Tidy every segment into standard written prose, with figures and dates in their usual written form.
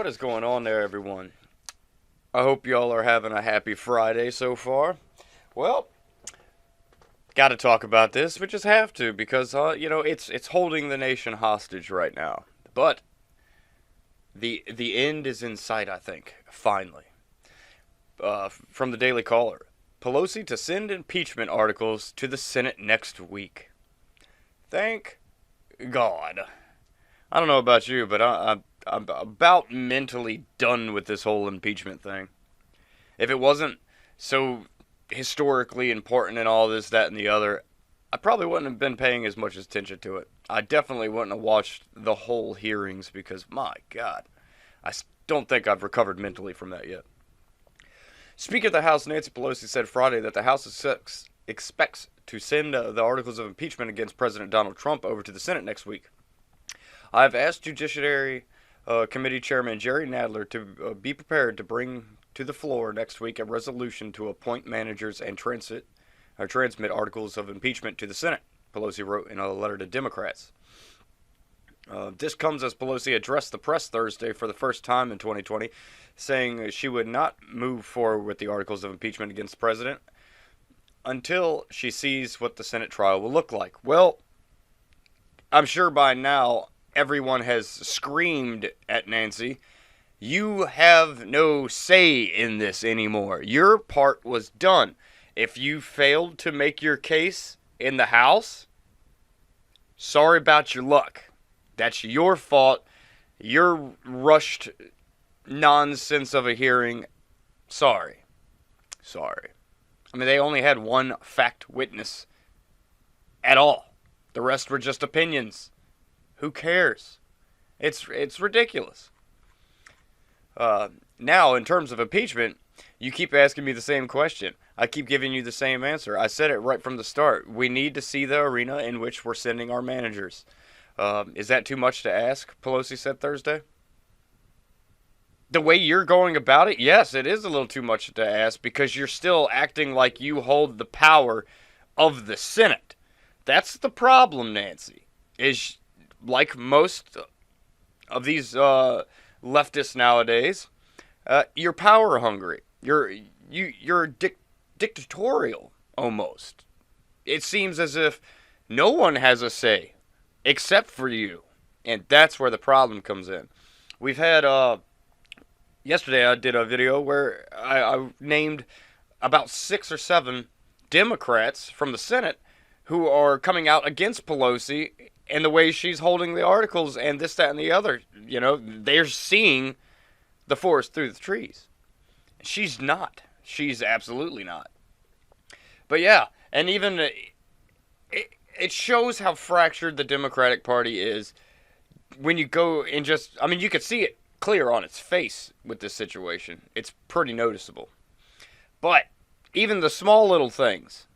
What is going on there, everyone? I hope y'all are having a happy Friday so far. Well, got to talk about this. We just have to because it's holding the nation hostage right now. But the end is in sight. I think finally. From the Daily Caller, Pelosi to send impeachment articles to the Senate next week. Thank God. I don't know about you, but I'm about mentally done with this whole impeachment thing. If it wasn't so historically important and all this, that, and the other, I probably wouldn't have been paying as much attention to it. I definitely wouldn't have watched the whole hearings because, my God, I don't think I've recovered mentally from that yet. Speaker of the House Nancy Pelosi said Friday that the House expects to send the articles of impeachment against President Donald Trump over to the Senate next week. I've asked Judiciary Committee Chairman Jerry Nadler to be prepared to bring to the floor next week a resolution to appoint managers and transmit articles of impeachment to the Senate, Pelosi wrote in a letter to Democrats. This comes as Pelosi addressed the press Thursday for the first time in 2020, saying she would not move forward with the articles of impeachment against the president until she sees what the Senate trial will look like. Well, I'm sure by now everyone has screamed at Nancy, "You have no say in this anymore. Your part was done. If you failed to make your case in the House, sorry about your luck. That's your fault. Your rushed nonsense of a hearing. Sorry. I mean, they only had one fact witness at all. The rest were just opinions. Who cares? It's ridiculous. Now, in terms of impeachment, you keep asking me the same question. I keep giving you the same answer. I said it right from the start. We need to see the arena in which we're sending our managers. Is that too much to ask? Pelosi said Thursday. The way you're going about it, yes, it is a little too much to ask because you're still acting like you hold the power of the Senate. That's the problem, Nancy. Is like most of these leftists nowadays, you're power hungry. You're dictatorial almost. It seems as if no one has a say except for you, and that's where the problem comes in. We've had yesterday I did a video where I named about 6 or 7 Democrats from the Senate who are coming out against Pelosi and the way she's holding the articles and this, that, and the other. You know, they're seeing the forest through the trees. She's not. She's absolutely not. But yeah, and even it shows how fractured the Democratic Party is when you go and just, I mean, you could see it clear on its face with this situation. It's pretty noticeable. But even the small little things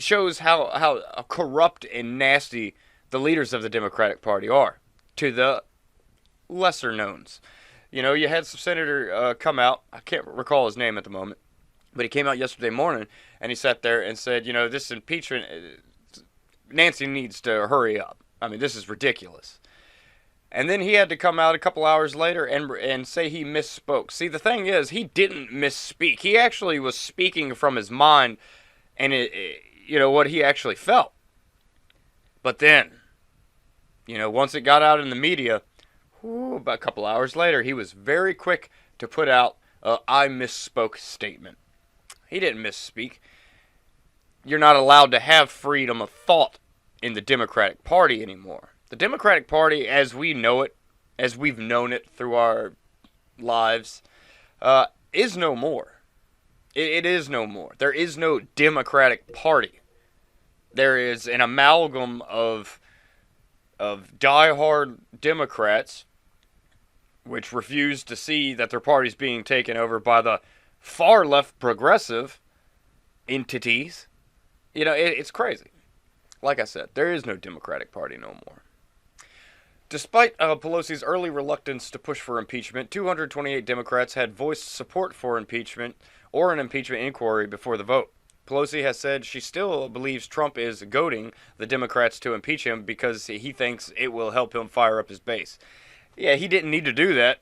shows how corrupt and nasty the leaders of the Democratic Party are to the lesser knowns. You know, you had some senator come out. I can't recall his name at the moment, but he came out yesterday morning and he sat there and said, you know, this impeachment, Nancy needs to hurry up. I mean, this is ridiculous. And then he had to come out a couple hours later and say he misspoke. See, the thing is, he didn't misspeak. He actually was speaking from his mind and, what he actually felt. But then, once it got out in the media, about a couple hours later, he was very quick to put out a "I misspoke" statement. He didn't misspeak. You're not allowed to have freedom of thought in the Democratic Party anymore. The Democratic Party, as we know it, as we've known it through our lives, is no more. It is no more. There is no Democratic Party. There is an amalgam of diehard Democrats which refuse to see that their party's being taken over by the far left progressive entities. It's crazy. Like I said, there is no Democratic Party no more. Despite Pelosi's early reluctance to push for impeachment, 228 Democrats had voiced support for impeachment or an impeachment inquiry before the vote. Pelosi has said she still believes Trump is goading the Democrats to impeach him because he thinks it will help him fire up his base. Yeah, he didn't need to do that.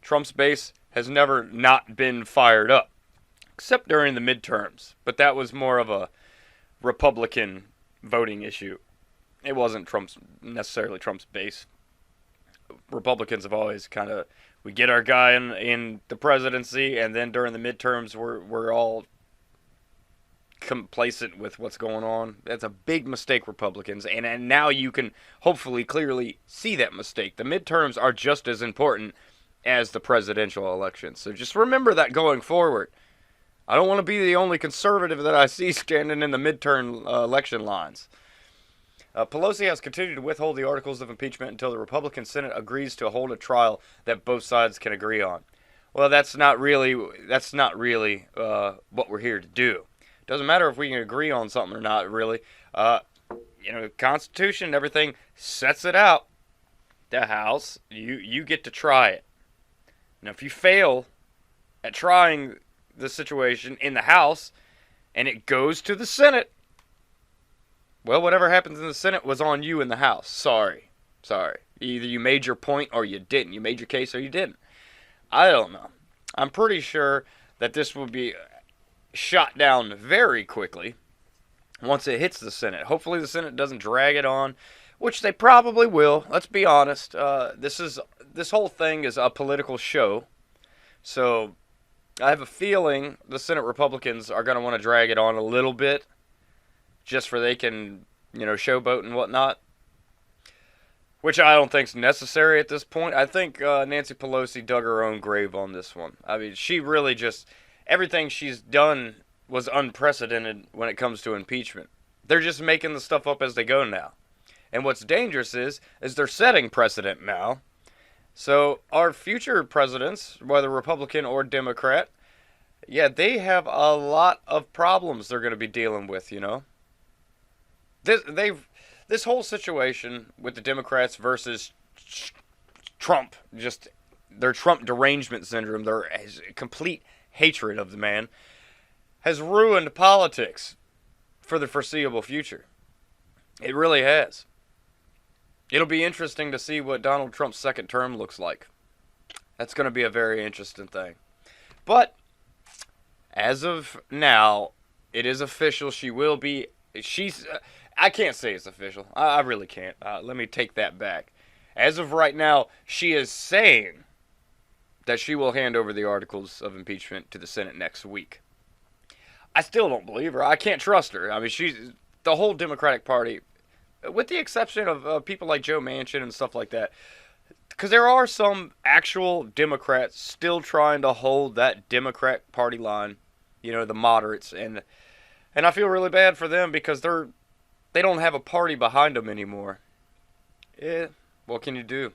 Trump's base has never not been fired up, except during the midterms. But that was more of a Republican voting issue. It wasn't necessarily Trump's base. Republicans have always kind of, we get our guy in the presidency, and then during the midterms we're all complacent with what's going on. That's a big mistake, Republicans, and now you can hopefully clearly see that mistake. The midterms are just as important as the presidential election, so just remember that going forward. I don't want to be the only conservative that I see standing in the midterm election lines. Pelosi has continued to withhold the articles of impeachment until the Republican Senate agrees to hold a trial that both sides can agree on. Well, that's not really what we're here to do. Doesn't matter if we can agree on something or not, really. The Constitution and everything sets it out. The House, you get to try it. Now, if you fail at trying the situation in the House and it goes to the Senate, well, whatever happens in the Senate was on you in the House. Sorry. Either you made your point or you didn't. You made your case or you didn't. I don't know. I'm pretty sure that this will be shot down very quickly once it hits the Senate. Hopefully the Senate doesn't drag it on, which they probably will. Let's be honest. This whole thing is a political show. So I have a feeling the Senate Republicans are going to want to drag it on a little bit, just for they can, showboat and whatnot, which I don't think is necessary at this point. I think Nancy Pelosi dug her own grave on this one. I mean, she really just, everything she's done was unprecedented when it comes to impeachment. They're just making the stuff up as they go now. And what's dangerous is they're setting precedent now. So our future presidents, whether Republican or Democrat, yeah, they have a lot of problems they're going to be dealing with, This whole situation with the Democrats versus Trump, just their Trump derangement syndrome, their complete hatred of the man, has ruined politics for the foreseeable future. It really has. It'll be interesting to see what Donald Trump's second term looks like. That's going to be a very interesting thing. But as of now, it is official. I can't say it's official. I really can't. Let me take that back. As of right now, she is saying that she will hand over the articles of impeachment to the Senate next week. I still don't believe her. I can't trust her. I mean, the whole Democratic Party, with the exception of people like Joe Manchin and stuff like that, because there are some actual Democrats still trying to hold that Democrat Party line, the moderates, and I feel really bad for them because they don't have a party behind them anymore. Yeah, what can you do?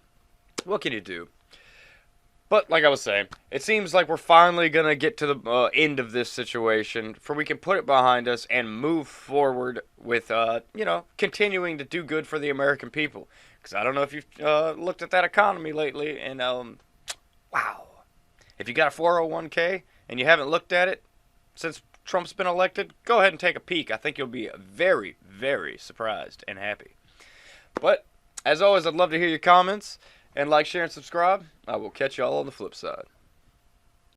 But like I was saying, it seems like we're finally going to get to the end of this situation, for we can put it behind us and move forward with, continuing to do good for the American people. Because I don't know if you've looked at that economy lately, and wow. If you got a 401k and you haven't looked at it since Trump's been elected, go ahead and take a peek. I think you'll be very, very surprised and happy. But, as always, I'd love to hear your comments. And like, share, and subscribe. I will catch y'all on the flip side.